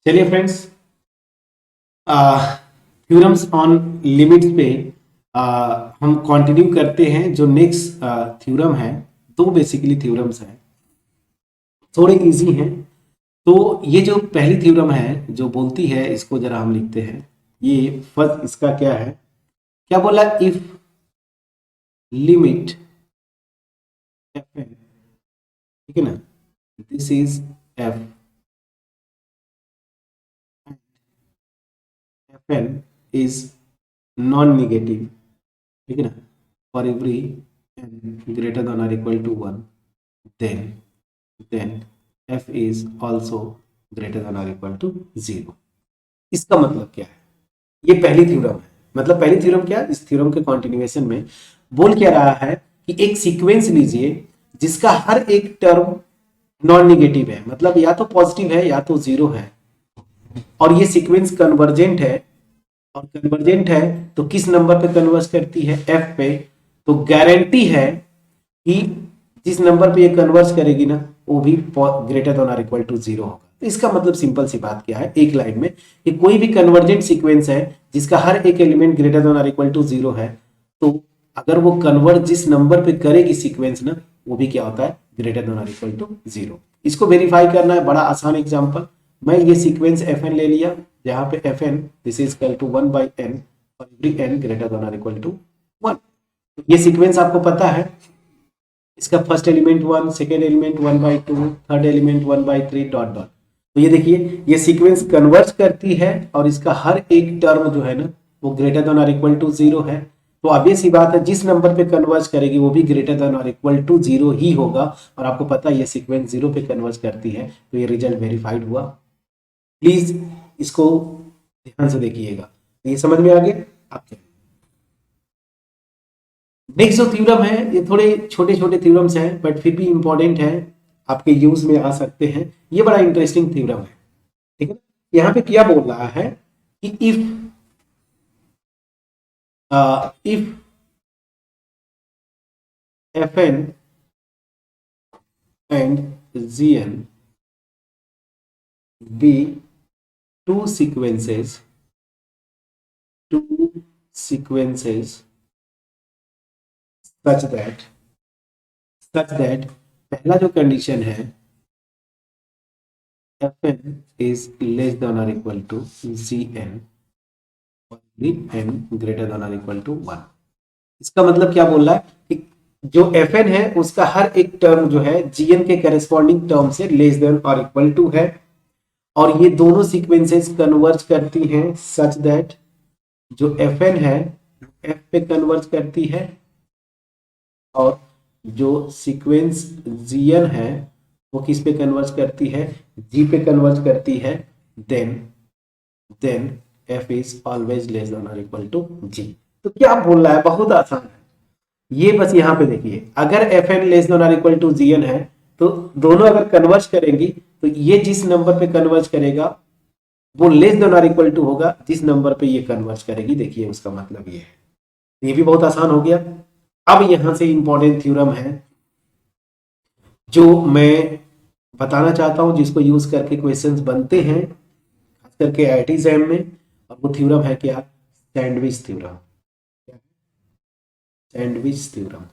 चलिए friends, theorems on limits पे हम कंटिन्यू करते हैं। जो नेक्स्ट थ्योरम है, दो बेसिकली थ्योरम्स हैं, थोड़े इजी हैं। तो ये जो पहली थ्योरम है जो बोलती है, इसको जरा हम लिखते हैं। ये फर्स्ट इसका क्या है, क्या बोला, इफ लिमिट एफ एन, ठीक है ना, this is f f N is non negative, ठीक है ना, for every N greater than और equal to 1, then f is also greater than or equal to 0। इसका मतलब क्या है? ये पहली थ्योरम है। मतलब पहली थ्योरम क्या है? इस थ्योरम के कंटिन्यूएशन में बोल क्या रहा है कि एक सीक्वेंस लीजिए जिसका हर एक टर्म नॉन निगेटिव है, मतलब या तो पॉजिटिव है या तो जीरो है, और ये सीक्वेंस कन्वर्जेंट है। और कन्वर्जेंट है तो किस नंबर पे कन्वर्ज करती है? f पे। तो गारंटी है कि जिस नंबर पे ये कन्वर्ज करेगी ना, वो भी ग्रेटर देन और इक्वल टू 0 होगा। तो इसका मतलब सिंपल सी बात क्या है, एक लाइन में, कि कोई भी कन्वर्जेंट सीक्वेंस है जिसका हर एक एलिमेंट ग्रेटर देन और इक्वल टू 0 है, तो अगर वो कन्वर्ट जिस नंबर पे करेगी सीक्वेंस ना, वो भी क्या होता है? ग्रेटर देन और इक्वल टू 0। इसको वेरीफाई करना है, बड़ा आसान एग्जाम्पल। मैं ये सीक्वेंस एफ एन ले लिया, जहां पे f N this is equal to 1/n और एवरी n ग्रेटर देन और इक्वल टू 1। ये सीक्वेंस आपको पता है, इसका first element 1, second element 1/2, third element 1/3 dot dot. तो ये देखिए, ये सीक्वेंस कन्वर्ज करती है और इसका हर एक टर्म जो है ना, वो ग्रेटर देन और इक्वल टू 0 है। तो ऑब्वियस सी बात है, जिस नंबर पे कन्वर्ज करेगी वो भी ग्रेटर देन और इक्वल टू 0 ही होगा। और आपको पता है ये सीक्वेंस 0 पे कन्वर्ज करती है, तो ये रिजल्ट वेरीफाइड हुआ। प्लीज इसको ध्यान से देखिएगा। ये समझ में आ गया आपके? नेक्स्ट जो थ्योरम है, ये थोड़े छोटे छोटे थ्योरम्स हैं, बट फिर भी इंपॉर्टेंट है, आपके यूज में आ सकते हैं। ये बड़ा इंटरेस्टिंग थ्योरम है, ठीक है। यहाँ पे क्या बोल रहा है कि if F N and G N be two sequences such that पहला जो कंडीशन है, F N is less than और equal to G N N greater than और इक्वल टू 1। इसका मतलब क्या बोल रहा है कि जो एफ एन है उसका हर एक टर्म जो है जी एन के करेस्पॉन्डिंग टर्म से लेस देन और इक्वल टू है, और ये दोनों सीक्वेंसेस कन्वर्ज करती हैं सच दैट जो एफ एन है एफ पे कन्वर्ज करती है, और जो सीक्वेंस जी एन है वो किस पे कन्वर्ज करती है? जी पे कन्वर्ज करती है। Then then f is always less than और इक्वल टू जी। तो क्या बोल रहा है? बहुत आसान है। ये बस यहाँ पे देखिए, अगर एफ एन लेस देन और इक्वल टू जी एन है, तो दोनों अगर कन्वर्ज करेंगी, तो ये जिस नंबर पे कन्वर्ज करेगा वो लेस देन और इक्वल टू होगा जिस नंबर पे ये कन्वर्ज करेगी। देखिए उसका मतलब ये है। ये भी बहुत आसान हो गया। अब यहां से इंपॉर्टेंट थ्योरम है जो मैं बताना चाहता हूं, जिसको यूज करके क्वेश्चंस बनते हैं, खास करके आईआईटी एग्जाम में। और वो थ्योरम है क्या? Sandwich theorem. Sandwich theorem.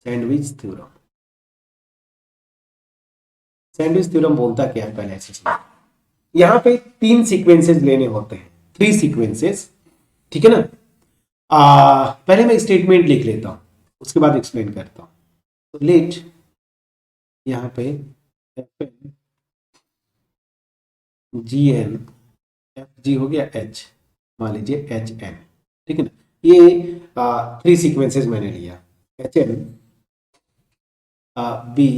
Sandwich theorem. Sandwich theorem बोलता क्या है, पहले ऐसे समझो। यहाँ पे तीन सीक्वेंसेस लेने होते हैं, थ्री सीक्वेंसेस, ठीक है ना। पहले मैं स्टेटमेंट लिख लेता हूं, उसके बाद एक्सप्लेन करता हूं। तो लेट यहाँ पे f n g n, f g हो गया एच, मान लीजिए एच एन, ठीक है ना। ये थ्री सीक्वेंसेस मैंने लिया, H N B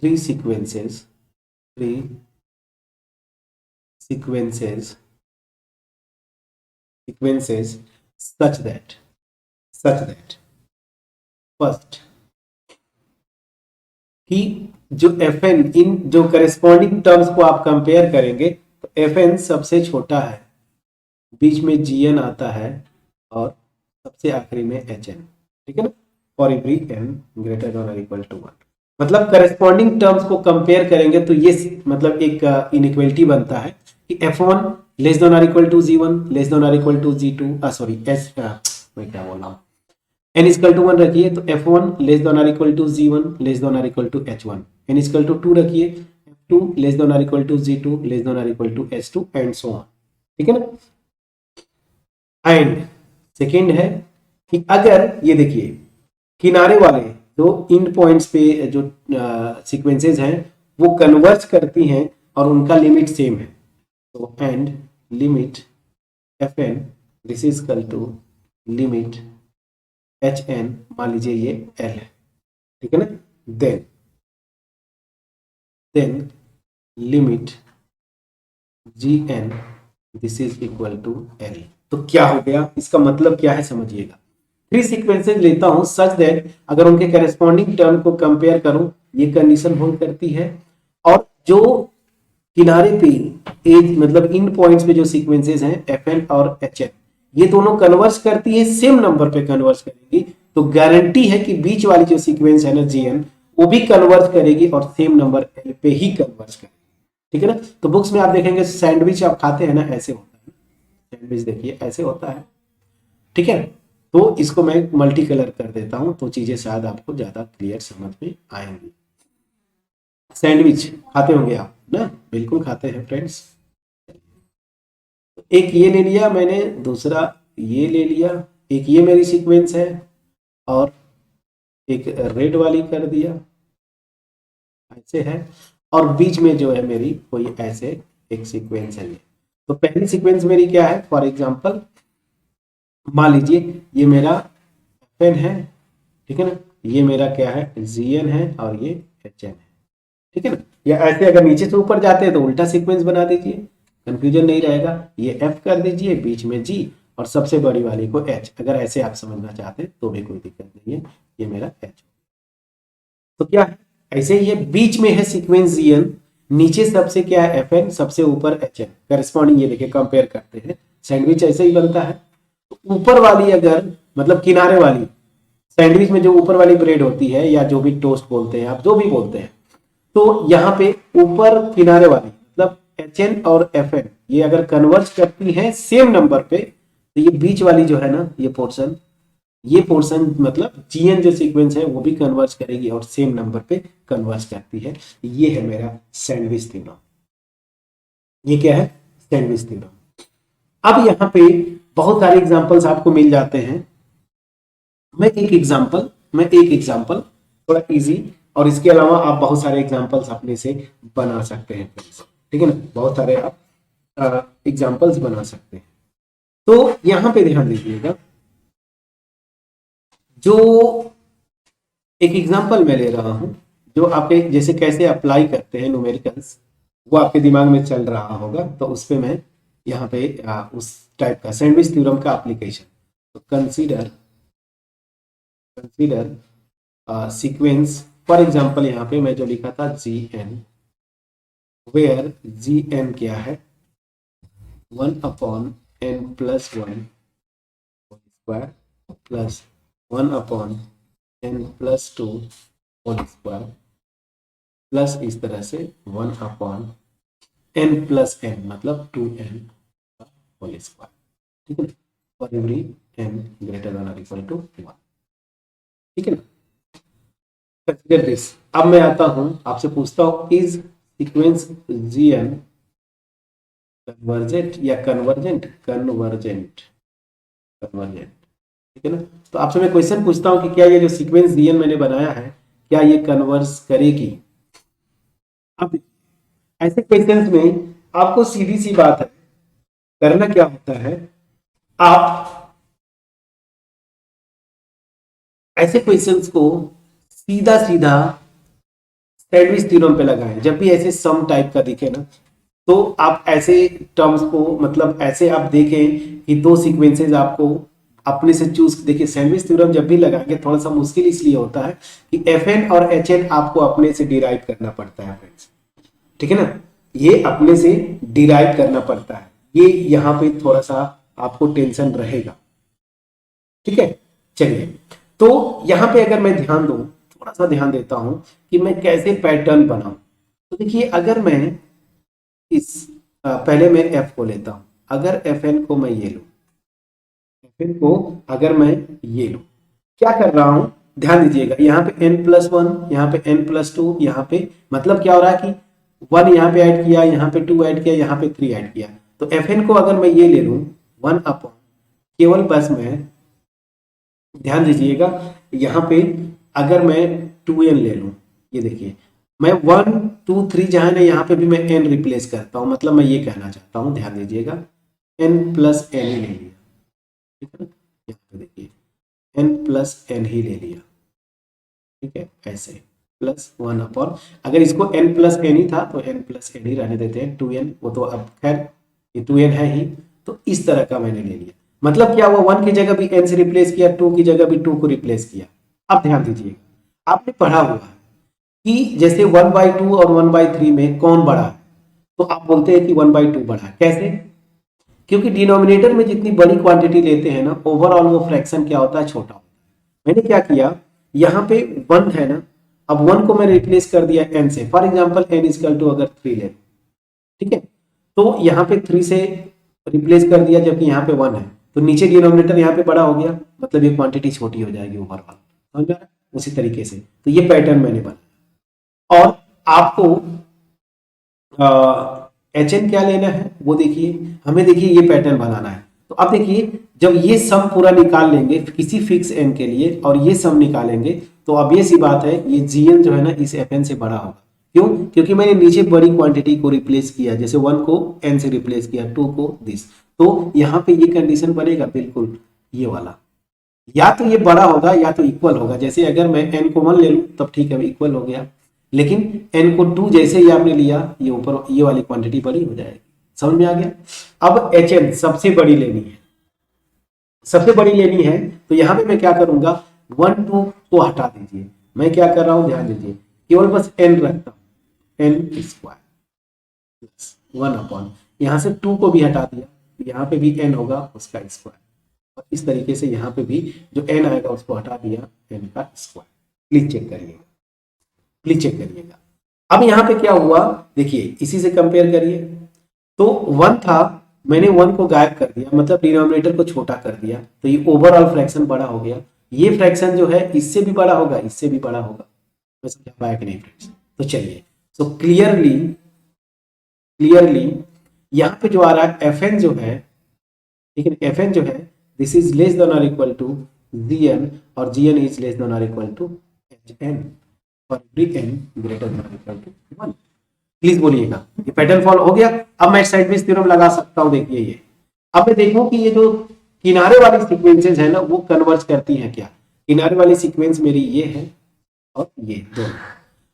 three sequences, three sequences sequences such that first कि जो एफ एन, इन जो करेस्पॉन्डिंग टर्म्स को आप कंपेयर करेंगे, तो एफ एन सबसे छोटा है, बीच में जी एन आता है, और सबसे आखिरी में एच एन, ठीक है ना, for every N greater than और इक्वल टू 1। मतलब करस्पॉन्डिंग टर्म्स को कंपेयर करेंगे तो ये मतलब एक इनइक्वालिटी बनता है कि F1 लेस देन और equal to G1 less than और इक्वल टू G2 सॉरी एस मैं क्या बोल रहा हूँ n इक्वल टू 1 रखिए तो F1 लेस देन और equal to G1 less than और equal to H1, n equal to 2 रखिए F2 लेस देन और equal to G2 less than और equal to H2 and so on. ठीक है ना। एंड सेकेंड है कि अगर ये देखिए किनारे वाले जो इन पॉइंट्स पे जो सीक्वेंसेस हैं वो कन्वर्ज करती हैं और उनका लिमिट सेम है तो and limit F N this is equal to limit H N, मान लीजिए ये एल है, ठीक है ना। Then limit G N this is equal to L. तो क्या हो गया, इसका मतलब क्या है समझिएगा। थ्री सीक्वेंसेज लेता हूं सच दैट अगर उनके करेस्पॉन्डिंग टर्म को कंपेयर करूं ये कंडीशन होल्ड करती है, और जो किनारे पे एज मतलब इन पॉइंट्स पे जो सीक्वेंसेज हैं एफ एन और एच एन ये दोनों कन्वर्ज करती है, सेम नंबर पे कन्वर्ज करेंगी, तो गारंटी है कि बीच वाली जो सीक्वेंस है ना जी एन वो भी कन्वर्ज करेगी और सेम नंबर एल पे ही कन्वर्ज करेगी। ठीक है ना। तो बुक्स में आप देखेंगे सैंडविच आप खाते हैं ना ऐसे होता है, सैंडविच देखिए ऐसे होता है। ठीक है, तो इसको मैं मल्टी कलर कर देता हूं तो चीजें शायद आपको ज्यादा क्लियर समझ में आएंगी। सैंडविच खाते होंगे आप ना, बिल्कुल खाते हैं फ्रेंड्स। एक ये ले लिया मैंने, दूसरा ये ले लिया, एक ये मेरी सीक्वेंस है और एक रेड वाली कर दिया ऐसे है, और बीच में जो है मेरी कोई ऐसे एक सीक्वेंस है। तो पहली सीक्वेंस मेरी क्या है, फॉर एग्जांपल मान लीजिए ये मेरा पेन है, ठीक है ना, ये मेरा क्या है जीएन है और ये एचएन है। ठीक है ना, या ऐसे अगर नीचे से ऊपर जाते हैं तो उल्टा सीक्वेंस बना दीजिए, कंफ्यूजन नहीं रहेगा। ये एफ कर दीजिए, बीच में जी और सबसे बड़ी वाली को एच, अगर ऐसे आप समझना चाहते हैं तो भी कोई दिक्कत नहीं है। ये मेरा एच, तो क्या है ऐसे ये बीच में है सीक्वेंस जीएन, नीचे सबसे क्या है एफ एन, सबसे ऊपर एच एन, करस्पॉन्डिंग ये देखिए कंपेयर करते हैं, सैंडविच ऐसे ही बनता है। तो ऊपर वाली अगर मतलब किनारे वाली सैंडविच में जो ऊपर वाली ब्रेड होती है या जो भी टोस्ट बोलते हैं आप जो भी बोलते हैं, तो यहाँ पे ऊपर किनारे वाली मतलब एच एन और एफ एन ये अगर कन्वर्ज करती है सेम नंबर पे, तो ये बीच वाली जो है ना ये पोर्शन मतलब जीएन जो सीक्वेंस है वो भी कन्वर्ज करेगी और सेम नंबर पे कन्वर्ज करती है। ये है मेरा सैंडविच थ्योरम। ये क्या है, सैंडविच थ्योरम। अब यहाँ पे बहुत सारे एग्जांपल्स आपको मिल जाते हैं। मैं एक एग्जांपल थोड़ा इजी, और इसके अलावा आप बहुत सारे एग्जांपल्स अपने से बना सकते हैं। ठीक है ना, बहुत सारे आप एग्जांपल्स बना सकते हैं। तो यहां पे ध्यान दीजिएगा, जो एक एग्जांपल मैं ले रहा हूं जो आपके जैसे कैसे अप्लाई करते हैं न्यूमेरिकल्स वो आपके दिमाग में चल रहा होगा, तो उस पे मैं यहाँ पे उस टाइप का सैंडविच थ्योरम का एप्लीकेशन। तो कंसीडर सीक्वेंस, फॉर एग्जांपल यहाँ पे मैं जो लिखा था G N, where G N क्या है 1/n + 1 square plus 1/n + 2 whole square plus इस तरह से 1/n + n मतलब 2n होल स्क्वायर। ठीक है ना, for every n greater than और इक्वल टू 1। ठीक है ना, कंसीडर दिस। अब मैं आता हूं आपसे पूछता हूं इज सीक्वेंस जीएन कन्वर्जेंट या कन्वर्जेंट, ठीक है ना। तो आपसे मैं क्वेश्चन पूछता हूं कि क्या ये जो सीक्वेंस जीएन मैंने बनाया है क्या ये कन्वर्ज करेगी। अब ऐसे क्वेश्चंस में आपको सीधी सी बात है, करना क्या होता है, आप ऐसे क्वेश्चंस को सीधा सीधा सैंडविच थ्योरम पे लगाएं। जब भी ऐसे सम टाइप का दिखे ना, तो आप ऐसे टर्म्स को मतलब ऐसे आप देखें कि दो सीक्वेंसेस आपको अपने से चूज, देखिए सैंडविच थ्योरम जब भी लगाएंगे थोड़ा सा मुश्किल इसलिए होता है कि एफ एन और एच एन आपको अपने से डिराइव करना पड़ता है फ्रेंड्स। ठीक है ना, ये अपने से डिराइव करना पड़ता है, ये यहाँ पे थोड़ा सा आपको टेंशन रहेगा। ठीक है, चलिए तो यहाँ पे अगर मैं ध्यान दूं थोड़ा सा ध्यान देता हूं कि मैं कैसे पैटर्न बनाऊं। तो देखिए, अगर मैं इस पहले मैं एफ को लेता हूं, अगर एफ एन को मैं ये लूं, एफ एन को अगर मैं ये लूं, क्या कर रहा हूं, ध्यान दीजिएगा, यहाँ पे n+1, यहाँ पे n+2, यहाँ पे मतलब क्या हो रहा है कि 1 यहाँ पे ऐड किया, यहाँ पे 2 ऐड किया, यहाँ पे 3 ऐड किया। तो एफ एन को अगर मैं ये ले लूं 1 अपॉन, केवल बस मैं ध्यान दीजिएगा, यहाँ पे अगर मैं 2n ले लूं, ये देखिए मैं 1 2 3 जहां है यहाँ पे भी मैं n रिप्लेस करता हूं, मतलब मैं ये कहना चाहता हूं, ध्यान दीजिएगा, n+n ही ले लिया, ठीक है ना, यहाँ पे देखिए n+n ही ले लिया, ठीक है, ऐसे +1 अपॉन, अगर इसको n+n ही था तो n+n ही रहने देते हैं, 2n वो तो अब खैर ये 2n है ही, तो इस तरह का मैंने ले लिया। मतलब क्या हुआ, 1 की जगह भी n से रिप्लेस किया, 2 की जगह भी 2 को रिप्लेस किया। अब ध्यान दीजिएगा, आपने पढ़ा हुआ है कि जैसे 1/2 और 1/3 में कौन बड़ा है, तो आप बोलते हैं कि 1/2 बड़ा है। कैसे? क्योंकि डिनोमिनेटर में जितनी बड़ी क्वांटिटी लेते हैं ना, ओवरऑल वो फ्रैक्शन क्या होता है, छोटा होता है। मैंने क्या किया, यहाँ पे 1 है ना, अब 1 को मैंने रिप्लेस कर दिया n से, फॉर एग्जाम्पल n अगर 3 ले, ठीक है, तो यहाँ पे 3 से रिप्लेस कर दिया, जबकि यहाँ पे 1 है, तो नीचे डिनोमिनेटर यहाँ पे बड़ा हो गया, मतलब ये क्वांटिटी छोटी हो जाएगी ओवरऑल, समझ में आ रहा है? उसी तरीके से तो ये पैटर्न मैंने बनाया। और आपको एच एन क्या लेना है वो देखिए, हमें देखिए ये पैटर्न बनाना है। तो अब देखिए, जब ये सम पूरा निकाल लेंगे किसी फिक्स एन के लिए और ये सम निकालेंगे, तो अब ये सी बात है, ये जीएन जो है ना इस एफ एन से बड़ा होगा। क्यों? क्योंकि मैंने नीचे बड़ी क्वांटिटी को रिप्लेस किया, जैसे 1 को n से रिप्लेस किया, 2 को दिस, तो यहाँ पे ये कंडीशन बनेगा बिल्कुल ये वाला, या तो ये बड़ा होगा या तो इक्वल होगा। जैसे अगर मैं n को 1 ले लूं तब ठीक है, इक्वल हो गया, लेकिन n को 2 जैसे ही आपने लिया, ये ऊपर ये वाली क्वांटिटी बड़ी हो जाएगी। समझ में आ गया? अब hn सबसे बड़ी लेनी है, सबसे बड़ी लेनी है, तो यहां पे मैं क्या करूंगा, 1 2 को हटा दीजिए, मैं क्या कर रहा हूं ध्यान दीजिए, केवल बस n रखता हूं, n² प्लस 1 अपॉन, यहां से 2 को भी हटा दिया, यहां पे भी n होगा उसका स्क्वायर, और इस तरीके से यहाँ पे भी जो n आएगा उसको हटा दिया, n का स्क्वायर। प्लीज चेक करिएगा, प्लीज चेक करिएगा। अब यहाँ पे क्या हुआ देखिए, इसी से कंपेयर करिए, तो 1 था, मैंने 1 को गायब कर दिया, मतलब डिनोमिनेटर को छोटा कर दिया, तो ये ओवरऑल फ्रैक्शन बड़ा हो गया। ये फ्रैक्शन जो है इससे भी बड़ा होगा, इससे भी बड़ा होगा। मैं समझा पाया कि नहीं फ्रेंड्स? तो चलिए, सो क्लियरली यहाँ पे जो आ रहा है एफ एन जो है, ठीक है, एफ एन जो है दिस इज लेस देन और इक्वल टू Gn, और Gn इज लेस देन और equal to Hn for every n greater than और इक्वल टू 1। प्लीज बोलिएगा, ये पैटर्न फॉलो हो गया। अब मैं साइडवेज थ्योरम लगा सकता हूं, देखिए ये, अब मैं देखूं कि ये जो किनारे वाली सीक्वेंसेस है ना वो कन्वर्ज करती है क्या। किनारे वाली सीक्वेंस मेरी ये है और ये दोनों।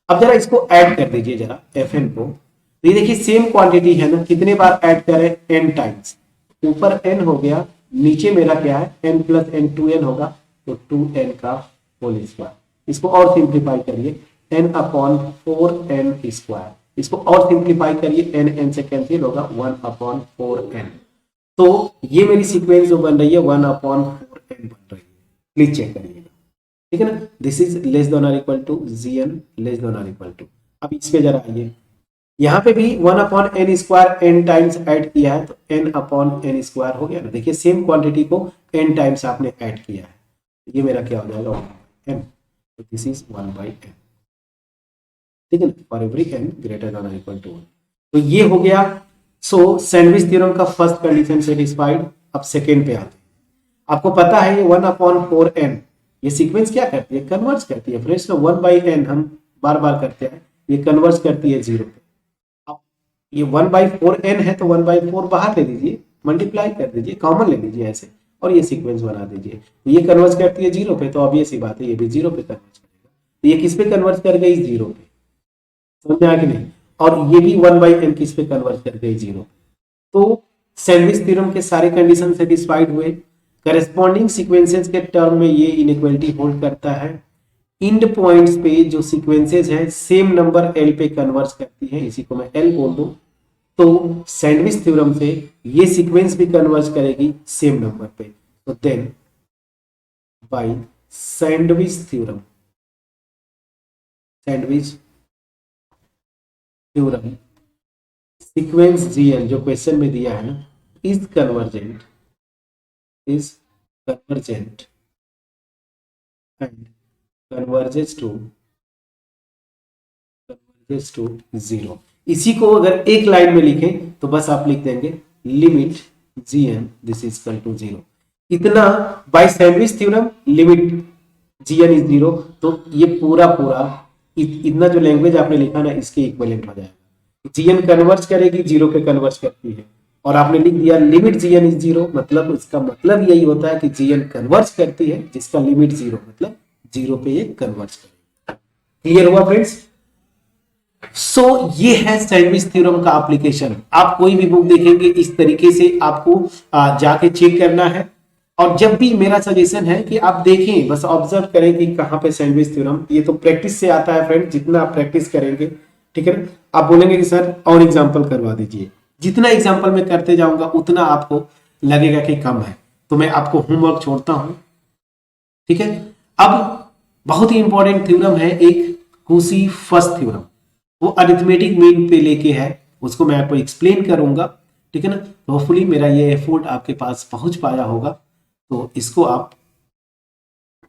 अब जरा इसको ऐड कर दीजिए जरा Fn को, तो ये देखिए सेम क्वांटिटी है ना, कितने बार ऐड करें, n टाइम्स, ऊपर n हो गया, नीचे मेरा क्या है n+n 2n होगा, तो 2n का होल स्क्वायर। इसको और सिंप्लीफाई करिए, n अपॉन 4n², इसको और सिंप्लीफाई करिए, n से कैंसिल होगा, 1 अपॉन 4n। तो ये मेरी सीक्वेंस जो बन रही है 1 अपॉन 4n बन रही है। प्लीज चेक करिएगा, ठीक है ना, दिस इज लेस देन और equal to Gn less than और इक्वल टू। अब इस पे जरा आइए, यहाँ पे भी 1 upon n² n times add किया है, तो n अपॉन n² हो गया ना। देखिए सेम क्वांटिटी को n टाइम्स आपने ऐड किया है, ये मेरा क्या हो जाएगा 1/n, तो दिस इज 1/n, ठीक है ना, for every n greater than और इक्वल टू 1। तो ये हो गया। सो सैंडविच थ्योरम का फर्स्ट कंडीशन सेटिस्फाइड। अब सेकेंड पे आते हैं। आपको पता है ये 1 अपॉन 4n ये सीक्वेंस क्या करती है, कन्वर्ज करती है फ्रेंड्स। 1/n हम बार बार करते हैं, ये कन्वर्ज करती है 0 पे। अब ये 1/4n है, तो 1/4 बाहर ले लीजिए, मल्टीप्लाई कर दीजिए, कॉमन ले लीजिए ऐसे, और ये सीक्वेंस बना दीजिए। ये कन्वर्ज करती है 0 पे, तो अब ये सी बात है, ये भी 0 पे कन्वर्ज करेगा। तो ये किस पे कन्वर्ज कर गई, 0 पे, समझ में आया कि नहीं। और ये भी 1/n किस पे कन्वर्ज कर गई, 0 पे। तो सैंडविच थ्योरम के सारे कंडीशन सेटिस्फाइड हुए। करेस्पॉन्डिंग सीक्वेंसेस के टर्म में ये इनइक्वालिटी होल्ड करता है। इंड पॉइंट्स पे जो सीक्वेंसेस हैं सेम नंबर एल पे कन्वर्ज करती है, इसी को मैं एल बोल दूं। तो सैंडविच थ्योरम से ये सीक्वेंस भी कन्वर्ज करेगी सेम नंबर पे। तो then by sandwich theorem sandwich theorem sequence GN जो क्वेश्चन में दिया है ना, is convergent and converges to zero. इसी को अगर एक लाइन में लिखें तो बस आप लिख देंगे limit G N this is equal to zero. इतना by sandwich theorem limit G N is zero. तो ये पूरा इतना जो लैंग्वेज आपने लिखा ना इसके इक्विवेलेंट हो जाएगा। जीएन कन्वर्ज करेगी, जीरो पे कन्वर्ज करती है, और आपने लिख दिया लिमिट जीएन इज जीरो, मतलब इसका मतलब यही होता है कि जीएन कन्वर्ज करती है जिसका लिमिट जीरो, मतलब जीरो पे ये कन्वर्ज करेगी। क्लियर हुआ फ्रेंड्स? सो ये है सैंडविच थ्योरम का एप्लीकेशन। आप कोई भी बुक देखेंगे इस तरीके से आपको जाके चेक करना है। और जब भी मेरा सजेशन है कि आप देखें, बस ऑब्जर्व करें कि कहां पे सैंडविच थ्योरम, ये तो प्रैक्टिस से आता है फ्रेंड। जितना आप प्रैक्टिस करेंगे, ठीक है ना, आप बोलेंगे कि सर और एग्जांपल करवा दीजिए। जितना एग्जांपल मैं करते जाऊंगा उतना आपको लगेगा कि कम है, तो मैं आपको होमवर्क छोड़ता हूं, ठीक है। अब बहुत ही इंपॉर्टेंट थ्योरम है एक कूसी फर्स्ट थ्योरम, वो अरिथमेटिक मीन पे लेके है, उसको मैं आपको एक्सप्लेन करूंगा, ठीक है ना। तो होपफुली मेरा ये एफर्ट आपके पास पहुंच पाया होगा, तो इसको आप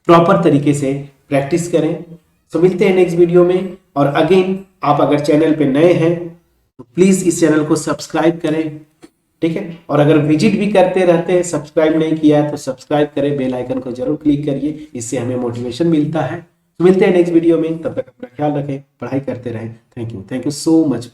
प्रॉपर तरीके से प्रैक्टिस करें। तो मिलते हैं नेक्स्ट वीडियो में। और अगेन आप अगर चैनल पे नए हैं तो प्लीज इस चैनल को सब्सक्राइब करें, ठीक है। और अगर विजिट भी करते रहते हैं, सब्सक्राइब नहीं किया है तो सब्सक्राइब करें, बेल आइकन को जरूर क्लिक करिए, इससे हमें मोटिवेशन मिलता है। तो मिलते हैं नेक्स्ट वीडियो में, तब तक अपना ख्याल रखें, पढ़ाई करते रहें। Thank you so much.